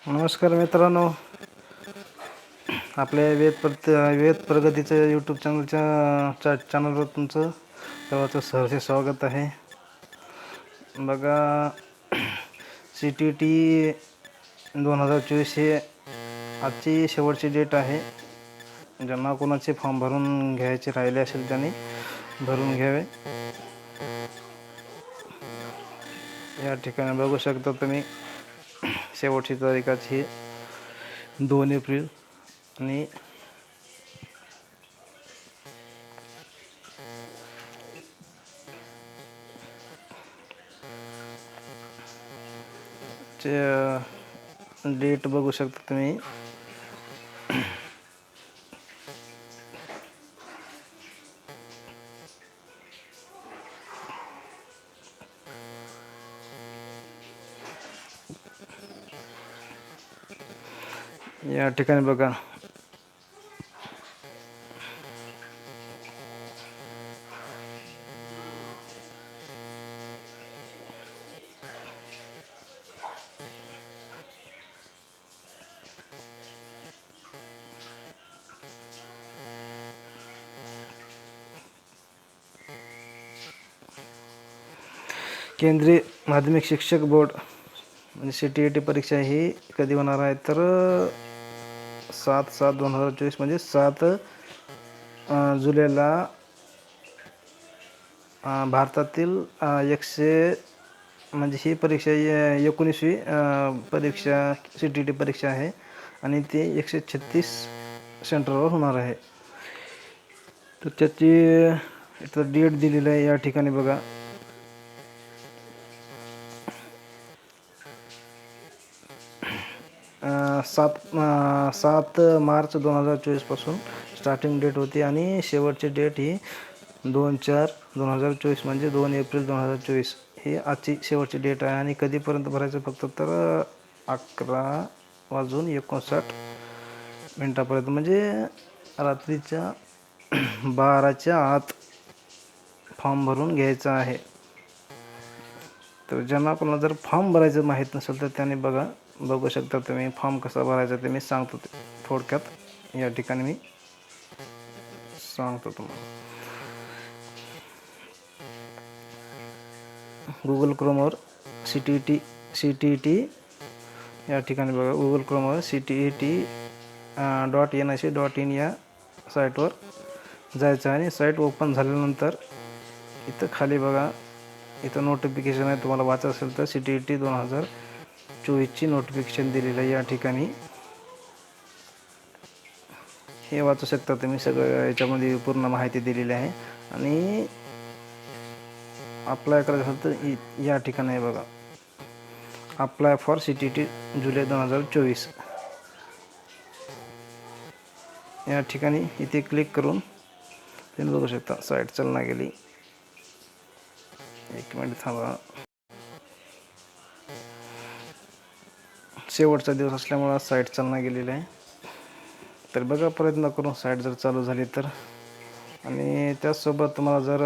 नमस्कार मित्रांनो, आपल्या वेद प्रगतीचं यूट्यूब चॅनलवर तुमचं सर्वांचं सहर्ष स्वागत आहे. बघा, CTET 2024 हे आजची शेवटची डेट आहे. ज्यांना कोणाचे फॉर्म भरून घ्यायचे राहिले असेल त्यांनी भरून घ्यावे. या ठिकाणी बघू शकता तुम्ही, शेवटची तारीखाची 2 एप्रिल आणि डेट बघू शकता तुम्ही. या ठिकाणी बघा, केंद्रीय माध्यमिक शिक्षक बोर्ड म्हणजे CTET परीक्षा ही कधी होणार आहे तर 7/7/2024 म्हणजे 7 जुलैला भारतातील 100 म्हणजे ही परीक्षा 19वी परीक्षा CTET परीक्षा आहे आणि ते 136 सेंटरवर होणार आहे. तर त्याची इथं डेट दिलेली आहे. या ठिकाणी बघा, 7 मार्च 2024 पासून स्टार्टिंग डेट होती आणि शेवटची डेट ही 2/4/2024 म्हणजे 2 एप्रिल 2024 ही आजची शेवटची डेट आहे. आणि कधीपर्यंत भरायचं फक्त तर 11:59 म्हणजे रात्रीच्या 12च्या आत फॉर्म भरून घ्यायचा आहे. तर ज्यांना कोणाला जर फॉर्म भरायचं माहीत नसेल तर त्यांनी बघू शकता तुम्ही फॉर्म कसा भरायचा ते मी सांगतो थोडक्यात. या ठिकाणी मी सांगतो तुम्हाला. गुगल क्रोमवर CTET या ठिकाणी बघा, गुगल क्रोमवर CTET.nic.in या साईटवर जायचं आणि साईट ओपन झाल्यानंतर इथं खाली बघा, इथं नोटिफिकेशन आहे. तुम्हाला वाचायचं असेल तर CTET 2024ची नोटिफिकेशन दिलेलं आहे. या ठिकाणी हे वाचू शकता तुम्ही. सगळं याच्यामध्ये पूर्ण माहिती दिलेली आहे. आणि अप्लाय करायचं असेल तर या ठिकाणी आहे बघा, अप्लाय फॉर CTET जुलै 2024 या ठिकाणी इथे क्लिक करून तुम्ही बघू शकता साईट चालना गेली. 1 मिनिट थांबा, शेवटचा दिवस असल्यामुळे साईट चालना गेलेली आहे. तर बघा, प्रयत्न करून साईट जर चालू झाली तर. आणि त्याचसोबत तुम्हाला जर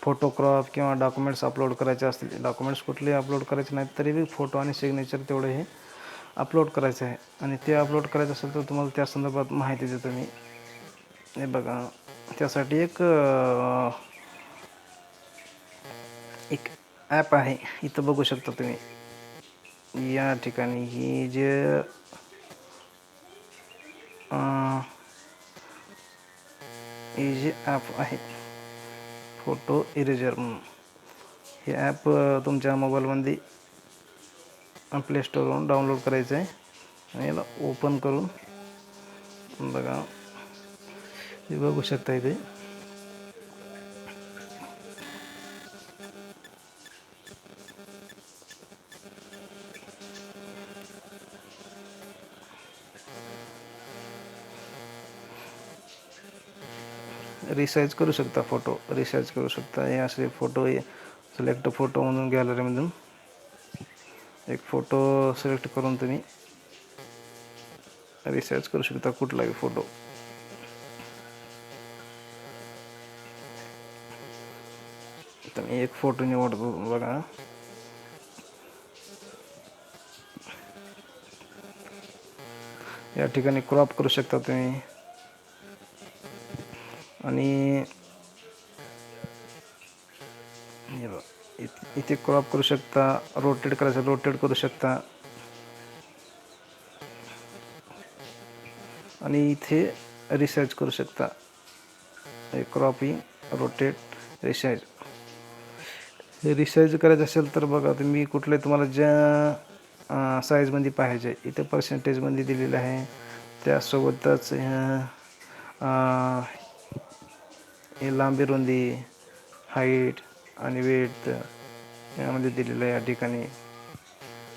फोटो क्रॉप किंवा डॉक्युमेंट्स अपलोड करायचे असतील, डॉक्युमेंट्स कुठलेही अपलोड करायचे नाहीत तरी बी फोटो आणि सिग्नेचर तेवढे हे अपलोड करायचं आहे. आणि ते अपलोड करायचं असेल तर तुम्हाला त्या संदर्भात माहिती देतो मी. हे बघा, त्यासाठी एक ॲप आहे, इथं बघू शकता तुम्ही. या ठिकाणी ही जे ॲप आहे फोटो इरेजर म्हणून, हे ॲप तुमच्या मोबाईलमध्ये प्ले स्टोरवरून डाउनलोड करायचं आहे आणि याला ओपन करून बघा, हे बघू शकता इथे. रिसाईज करू शकता, फोटो रिसाईज करू शकता. हे असे फोटो सिलेक्ट फोटोमधून गॅलरीमधून एक फोटो सिलेक्ट करून तुम्ही रिसाईज करू शकता कुठलाही फोटो. तर मी एक फोटो निवडतो बघा. या ठिकाणी क्रॉप करू शकता तुम्ही. आणि इथे क्रॉप करू शकता, रोटेट करायचं रोटेट करू शकता. आणि इथे रिसाईज करू शकता. Cropping, rotate, resize. हे रिसाईज करायचं असेल तर बघा तुम्ही कुठले तुम्हाला ज्या साईजमध्ये पाहिजे इथे पर्सेंटेजमध्ये दिलेलं आहे. त्यासोबतच हे लांबी, रुंदी, हाईट आणि वेट यामध्ये दिलेलं आहे या ठिकाणी.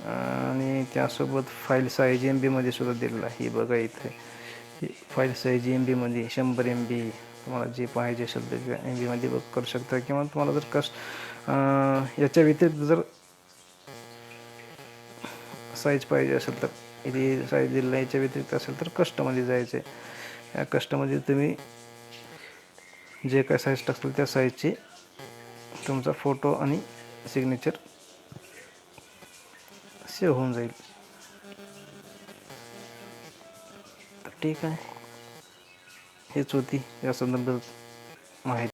आणि त्यासोबत फाईल साईज MBमध्ये सुद्धा दिलेलं आहे. ही बघा इथे फाईल साईज MBमध्ये 100 MB. तुम्हाला जे पाहिजे असेल ते MBमध्ये करू शकता. किंवा तुम्हाला जर याच्या व्यतिरिक्त जर साईज पाहिजे असेल तर इथे साईज दिलेला याच्या व्यतिरिक्त असेल तर कस्टमध्ये जायचं आहे. या कस्टमध्ये तुम्ही जे काय साईज टाकतील त्या साईजची तुमचा फोटो आणि सिग्नेचर सेव्ह होऊन जाईल. तर ठीक आहे, हेच होती या संदर्भात माहिती.